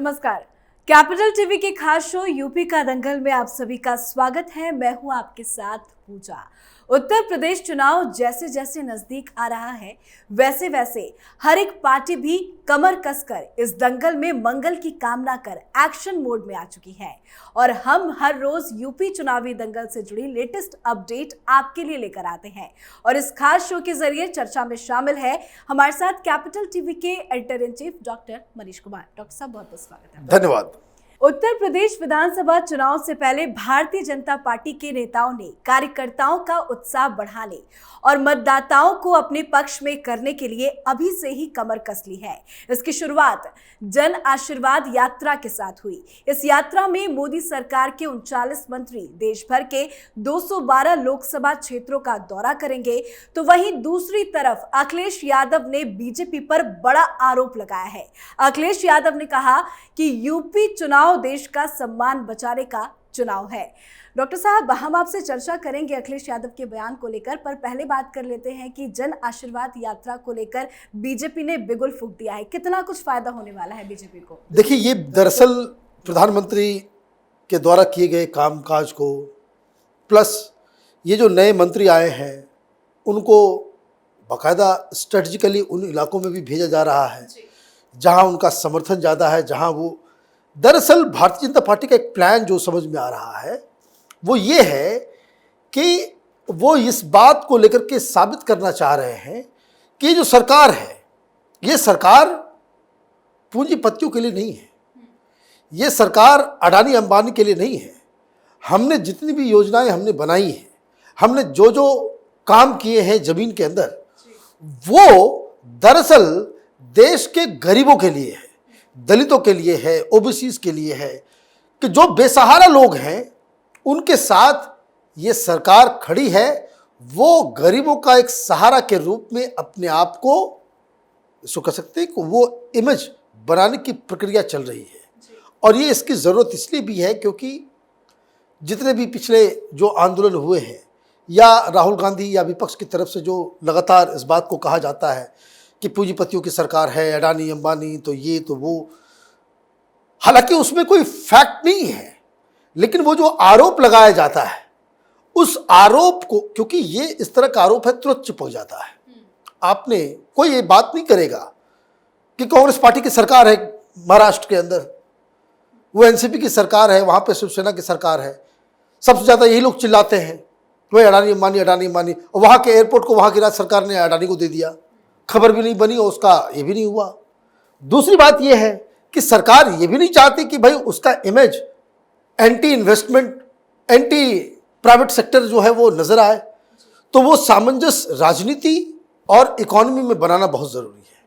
नमस्कार। Capital TV के खास शो यूपी का दंगल में आप सभी का स्वागत है। मैं हूं आपके साथ पूजा। उत्तर प्रदेश चुनाव जैसे जैसे नजदीक आ रहा है वैसे वैसे हर एक पार्टी भी कमर कसकर इस दंगल में मंगल की कामना कर एक्शन मोड में आ चुकी है और हम हर रोज यूपी चुनावी दंगल से जुड़ी लेटेस्ट अपडेट आपके लिए लेकर आते हैं। और इस खास शो के जरिए चर्चा में शामिल है हमारे साथ कैपिटल टीवी के editor in chief doctor Manish Kumar. Doctor साहब बहुत बहुत स्वागत है। धन्यवाद। उत्तर प्रदेश विधानसभा चुनाव से पहले भारतीय जनता पार्टी के नेताओं ने कार्यकर्ताओं का उत्साह बढ़ाने और मतदाताओं को अपने पक्ष में करने के लिए अभी से ही कमर कस ली है। इसकी शुरुआत जन आशीर्वाद यात्रा के साथ हुई। इस यात्रा में मोदी सरकार के 39 मंत्री देश भर के 212 लोकसभा क्षेत्रों का दौरा करेंगे, तो वहीं दूसरी तरफ अखिलेश यादव ने बीजेपी पर बड़ा आरोप लगाया है। अखिलेश यादव ने कहा कि यूपी चुनाव देश का सम्मान बचाने का चुनाव है। डॉक्टर साहब, हम आपसे चर्चा करेंगे अखिलेश यादव के बयान को लेकर, पर पहले बात कर लेते हैं कि जन आशीर्वाद यात्रा को लेकर बीजेपी ने बिगुल फूंक दिया है। कितना कुछ फायदा होने वाला है बीजेपी को? देखिए, ये दरअसल प्रधानमंत्री के द्वारा किए गए कामकाज को प्लस ये जो नए मंत्री आए हैं उनको बाकायदा स्ट्रेटजिकली उन इलाकों में भी भेजा जा रहा है जहां उनका समर्थन ज़्यादा है, जहां वो दरअसल भारतीय जनता पार्टी का एक प्लान जो समझ में आ रहा है वो ये है कि वो इस बात को लेकर के साबित करना चाह रहे हैं कि ये जो सरकार है ये सरकार पूंजीपतियों के लिए नहीं है, ये सरकार अडानी अंबानी के लिए नहीं है। हमने जितनी भी योजनाएं हमने बनाई हैं, हमने जो जो काम किए हैं ज़मीन के अंदर, वो दरअसल देश के गरीबों के लिए है, दलितों के लिए है, ओबीसीज के लिए है, कि जो बेसहारा लोग हैं उनके साथ ये सरकार खड़ी है। वो गरीबों का एक सहारा के रूप में अपने आप को इसको कह सकते हैं कि वो इमेज बनाने की प्रक्रिया चल रही है। और ये इसकी ज़रूरत इसलिए भी है क्योंकि जितने भी पिछले जो आंदोलन हुए हैं या राहुल गांधी या विपक्ष की तरफ से जो लगातार इस बात को कहा जाता है कि पूंजीपतियों की सरकार है, अडानी अंबानी तो ये तो वो, हालांकि उसमें कोई फैक्ट नहीं है, लेकिन वो जो आरोप लगाया जाता है उस आरोप को, क्योंकि ये इस तरह का आरोप है, तुरंत चिपक जाता है। आपने कोई ये बात नहीं करेगा कि कांग्रेस पार्टी की सरकार है महाराष्ट्र के अंदर, वो एनसीपी की सरकार है, वहाँ पे शिवसेना की सरकार है, सबसे ज़्यादा यही लोग चिल्लाते हैं वही अडानी अंबानी अडानी अंबानी, और वहाँ के एयरपोर्ट को वहाँ की राज्य सरकार ने अडानी को दे दिया, खबर भी नहीं बनी और उसका ये भी नहीं हुआ। दूसरी बात यह है कि सरकार ये भी नहीं चाहती कि भाई उसका image anti investment, anti private sector जो है वो नजर आए, तो वो सामंजस्य राजनीति और इकोनॉमी में बनाना बहुत जरूरी है।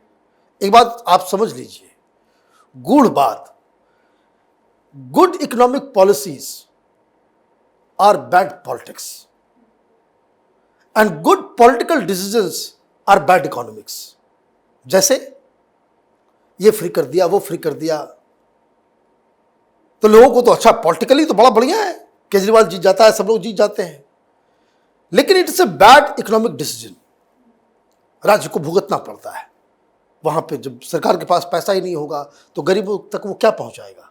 एक बात आप समझ लीजिए, गूढ़ बात, good economic policies are bad politics and good political decisions are bad economics. जैसे ये फ्री कर दिया, वो फ्री कर दिया, तो लोगों को तो अच्छा पॉलिटिकली तो बड़ा बढ़िया है, केजरीवाल जीत जाता है, सब लोग जीत जाते हैं, लेकिन it's a bad economic decision. राज्य को भुगतना पड़ता है। वहां पे जब सरकार के पास पैसा ही नहीं होगा तो गरीबों तक वो क्या पहुंचाएगा?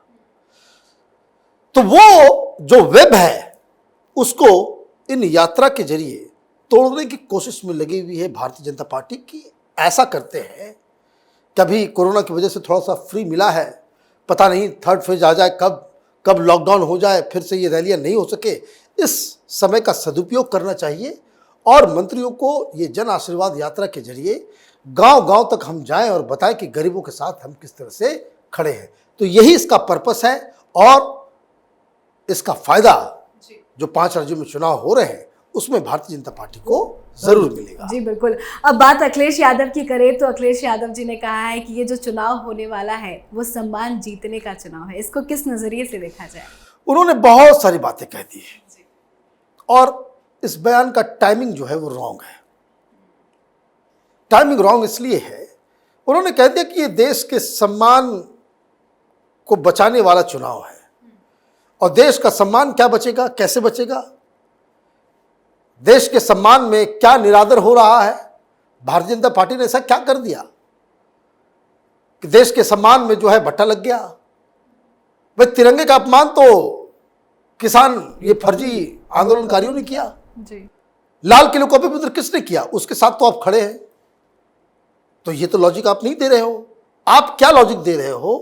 तो वो जो वेब है उसको इन यात्रा के जरिए तोड़ने की कोशिश में लगी हुई है भारतीय जनता पार्टी की। ऐसा करते हैं, कभी कोरोना की वजह से थोड़ा सा फ्री मिला है, पता नहीं थर्ड फेज आ जाए, कब लॉकडाउन हो जाए, फिर से ये रैलियां नहीं हो सके। इस समय का सदुपयोग करना चाहिए और मंत्रियों को ये जन आशीर्वाद यात्रा के जरिए गांव-गांव तक हम जाएं और बताएं कि गरीबों के साथ हम किस तरह से खड़े हैं। तो यही इसका पर्पस है और इसका फायदा जो 5 राज्यों में चुनाव हो रहे हैं उसमें भारतीय जनता पार्टी को जरूर मिलेगा। जी बिल्कुल। अब बात अखिलेश यादव की करें तो अखिलेश यादव जी ने कहा है कि ये जो चुनाव होने वाला है वो सम्मान जीतने का चुनाव है। इसको किस नजरिए से देखा जाए? उन्होंने बहुत सारी बातें कह दी है और इस बयान का टाइमिंग जो है वो रॉन्ग है। टाइमिंग रॉन्ग इसलिए है, उन्होंने कह दिया कि ये देश के सम्मान को बचाने वाला चुनाव है और देश का सम्मान क्या बचेगा, कैसे बचेगा? देश के सम्मान में क्या निरादर हो रहा है? भारतीय जनता पार्टी ने ऐसा क्या कर दिया कि देश के सम्मान में जो है भट्टा लग गया? भाई तिरंगे का अपमान तो किसान ये फर्जी आंदोलनकारियों ने किया जी। लाल किले को पवित्र किसने किया, उसके साथ तो आप खड़े हैं। तो ये तो लॉजिक आप नहीं दे रहे हो। आप क्या लॉजिक दे रहे हो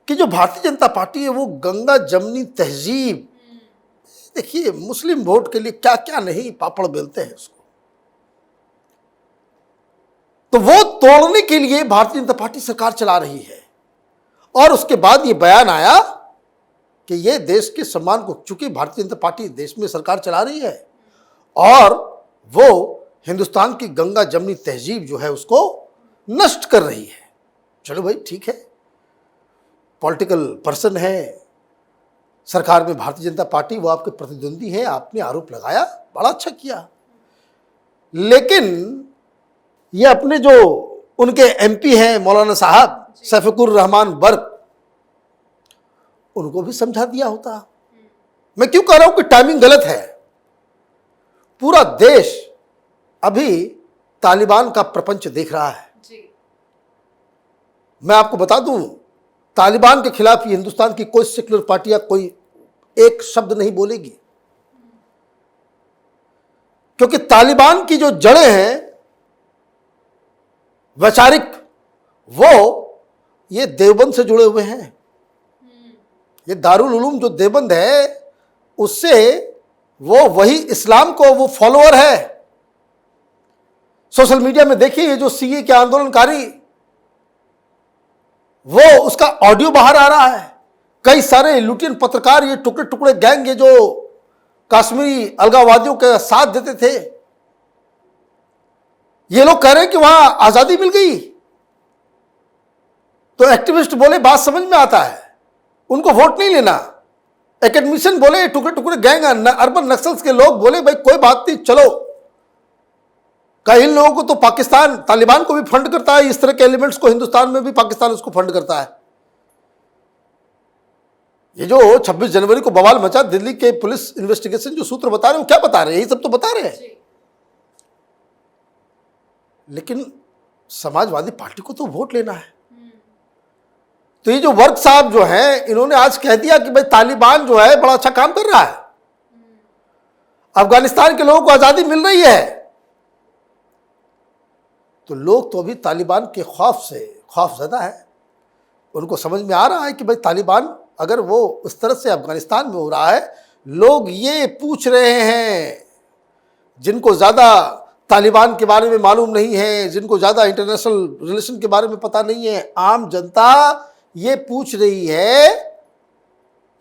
कि जो भारतीय जनता पार्टी है वो गंगा जमनी तहजीब, देखिए मुस्लिम वोट के लिए क्या क्या नहीं पापड़ बेलते हैं उसको, तो वो तोड़ने के लिए भारतीय जनता पार्टी सरकार चला रही है। और उसके बाद ये बयान आया कि ये देश के सम्मान को, चूंकि भारतीय जनता पार्टी देश में सरकार चला रही है और वो हिंदुस्तान की गंगा जमनी तहजीब जो है उसको नष्ट कर रही है। चलो भाई ठीक है, पॉलिटिकल पर्सन है सरकार में भारतीय जनता पार्टी, वो आपके प्रतिद्वंदी है, आपने आरोप लगाया, बड़ा अच्छा किया। लेकिन ये अपने जो उनके एमपी हैं मौलाना साहब शफीकुर रहमान बर्क, उनको भी समझा दिया होता। मैं क्यों कह रहा हूं कि टाइमिंग गलत है। पूरा देश अभी तालिबान का प्रपंच देख रहा है जी। मैं आपको बता दूं, तालिबान के खिलाफ ये हिंदुस्तान की कोई सेक्युलर पार्टी या कोई एक शब्द नहीं बोलेगी, क्योंकि तालिबान की जो जड़ें हैं वैचारिक, वो ये देवबंद से जुड़े हुए हैं। ये दारुल उलूम जो देवबंद है उससे वो वही इस्लाम को वो फॉलोअर है। सोशल मीडिया में देखिए ये जो सीए के आंदोलनकारी, वो उसका ऑडियो बाहर आ रहा है। कई सारे लुटियन पत्रकार, ये टुकड़े टुकड़े गैंग, ये जो कश्मीरी अलगाववादियों के साथ देते थे, ये लोग कह रहे हैं कि वहां आजादी मिल गई। तो एक्टिविस्ट बोले बात समझ में आता है, उनको वोट नहीं लेना। एकेडमिशियन बोले, टुकड़े टुकड़े गैंग अर्बन नक्सल्स के लोग बोले भाई कोई बात नहीं, चलो। कई इन लोगों को तो पाकिस्तान तालिबान को भी फंड करता है, इस तरह के एलिमेंट्स को हिंदुस्तान में भी पाकिस्तान उसको फंड करता है। ये जो 26 जनवरी को बवाल मचा, दिल्ली के पुलिस इन्वेस्टिगेशन जो सूत्र बता रहे हैं, वो क्या बता रहे हैं? यही सब तो बता रहे हैं। लेकिन समाजवादी पार्टी को तो वोट लेना है। तो ये जो वर्क साहब जो हैं, इन्होंने आज कह दिया कि भाई तालिबान जो है बड़ा अच्छा काम कर रहा है, अफगानिस्तान के लोगों को आजादी मिल रही है। तो लोग तो अभी तालिबान के खौफ से खौफजदा है। उनको समझ में आ रहा है कि भाई तालिबान अगर वो उस तरह से अफगानिस्तान में हो रहा है, लोग ये पूछ रहे हैं जिनको ज़्यादा तालिबान के बारे में मालूम नहीं है, जिनको ज़्यादा इंटरनेशनल रिलेशन के बारे में पता नहीं है, आम जनता ये पूछ रही है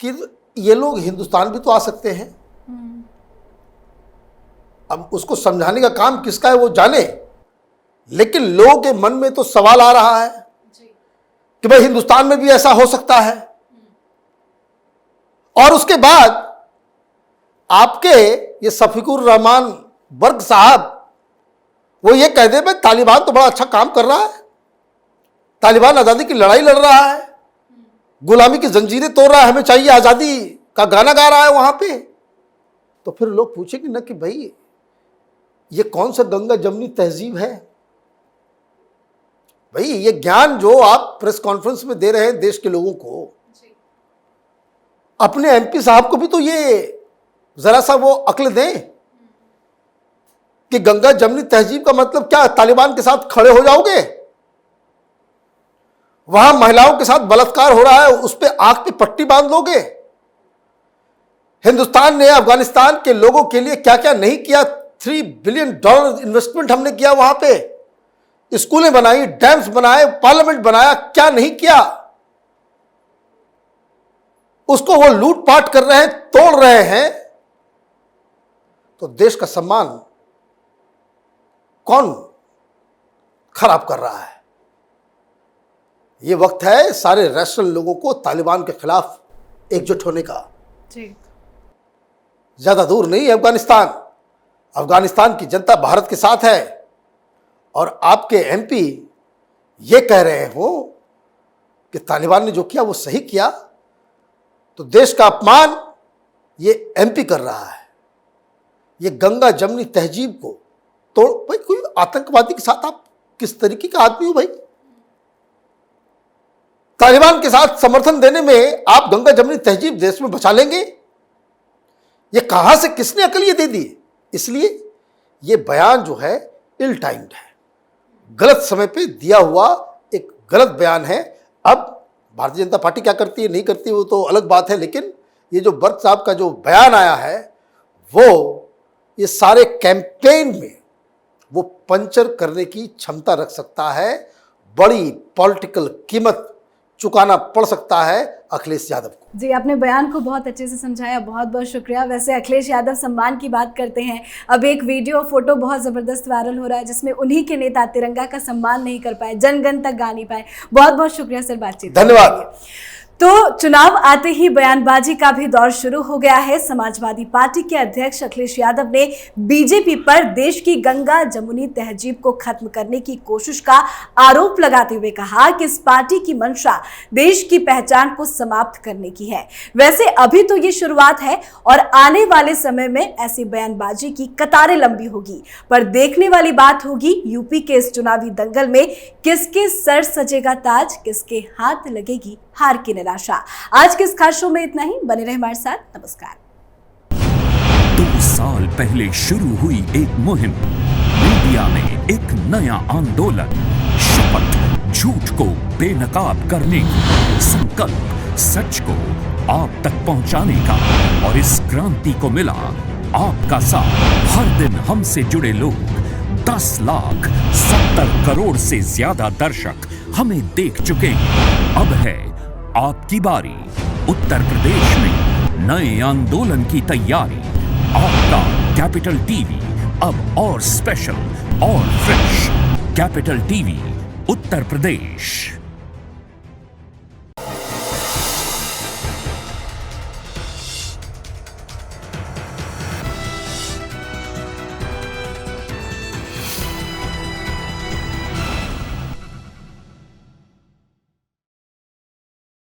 कि ये लोग हिंदुस्तान भी तो आ सकते हैं। अब उसको समझाने का काम किसका है वो जाने, लेकिन लोगों के मन में तो सवाल आ रहा है कि भाई हिंदुस्तान में भी ऐसा हो सकता है। और उसके बाद आपके ये शफीकुर रहमान बर्क साहब वो ये कह दे भाई तालिबान तो बड़ा अच्छा काम कर रहा है, तालिबान आज़ादी की लड़ाई लड़ रहा है, गुलामी की जंजीरें तोड़ रहा है, हमें चाहिए आज़ादी का गाना गा रहा है वहां पे। तो फिर लोग पूछेंगे ना कि भाई ये कौन सा गंगा जमनी तहजीब है? भाई ये ज्ञान जो आप प्रेस कॉन्फ्रेंस में दे रहे हैं देश के लोगों को, अपने एमपी साहब को भी तो ये जरा सा वो अक्ल दें कि गंगा जमनी तहजीब का मतलब क्या? तालिबान के साथ खड़े हो जाओगे? वहां महिलाओं के साथ बलात्कार हो रहा है, उस पर आंख पे पट्टी बांध लोगे? हिंदुस्तान ने अफगानिस्तान के लोगों के लिए क्या क्या नहीं किया? $3 बिलियन इन्वेस्टमेंट हमने किया वहां पे, स्कूलें बनाई, डैम्स बनाए, पार्लियामेंट बनाया, क्या नहीं किया? उसको वो लूटपाट कर रहे हैं, तोड़ रहे हैं। तो देश का सम्मान कौन खराब कर रहा है? ये वक्त है सारे रैशनल लोगों को तालिबान के खिलाफ एकजुट होने का। जी। ज्यादा दूर नहीं है अफगानिस्तान। अफगानिस्तान की जनता भारत के साथ है और आपके एमपी ये कह रहे हो कि तालिबान ने जो किया वो सही किया, तो देश का अपमान ये एमपी कर रहा है। ये गंगा जमनी तहजीब को तोड़, भाई कोई आतंकवादी के साथ आप किस तरीके का आदमी हो भाई? तालिबान के साथ समर्थन देने में आप गंगा जमुनी तहजीब देश में बचा लेंगे? ये कहां से किसने अकल ये दे दी? इसलिए ये बयान जो है इल टाइम्ड है, गलत समय पे दिया हुआ एक गलत बयान है। अब भारतीय जनता पार्टी क्या करती है नहीं करती वो तो अलग बात है, लेकिन ये जो बर्क साहब का जो बयान आया है वो ये सारे कैंपेन में वो पंचर करने की क्षमता रख सकता है। बड़ी पॉलिटिकल कीमत चुकाना पड़ सकता है अखिलेश यादव को। जी, आपने बयान को बहुत अच्छे से समझाया, बहुत बहुत शुक्रिया। वैसे अखिलेश यादव सम्मान की बात करते हैं, अब एक वीडियो और फोटो बहुत ज़बरदस्त वायरल हो रहा है जिसमें उन्हीं के नेता तिरंगा का सम्मान नहीं कर पाए, जनगण तक गा नहीं पाए। बहुत बहुत शुक्रिया सर बातचीत। धन्यवाद। तो चुनाव आते ही बयानबाजी का भी दौर शुरू हो गया है। समाजवादी पार्टी के अध्यक्ष अखिलेश यादव ने बीजेपी पर देश की गंगा जमुनी तहजीब को खत्म करने की कोशिश का आरोप लगाते हुए कहा कि इस पार्टी की मंशा देश की पहचान को समाप्त करने की है। वैसे अभी तो ये शुरुआत है और आने वाले समय में ऐसी बयानबाजी की कतारें लंबी होगी, पर देखने वाली बात होगी यूपी के इस चुनावी दंगल में किसके सर सजेगा ताज, किसके हाथ लगेगी हार की निराशा। आज के इस खास शो में इतना ही, बने रहे हमारे साथ। नमस्कार। 2 साल पहले शुरू हुई एक मुहिम, मीडिया में एक नया आंदोलन, शपथ झूठ को बेनकाब करने की, संकल्प सच को आप तक पहुंचाने का, और इस क्रांति को मिला आपका साथ। हर दिन हमसे जुड़े लोग, 10,70 करोड़ से ज्यादा दर्शक हमें देख चुके हैं। अब है आपकी बारी। उत्तर प्रदेश में नए आंदोलन की तैयारी। आपका कैपिटल टीवी अब और स्पेशल और fresh. Capital TV Uttar Pradesh.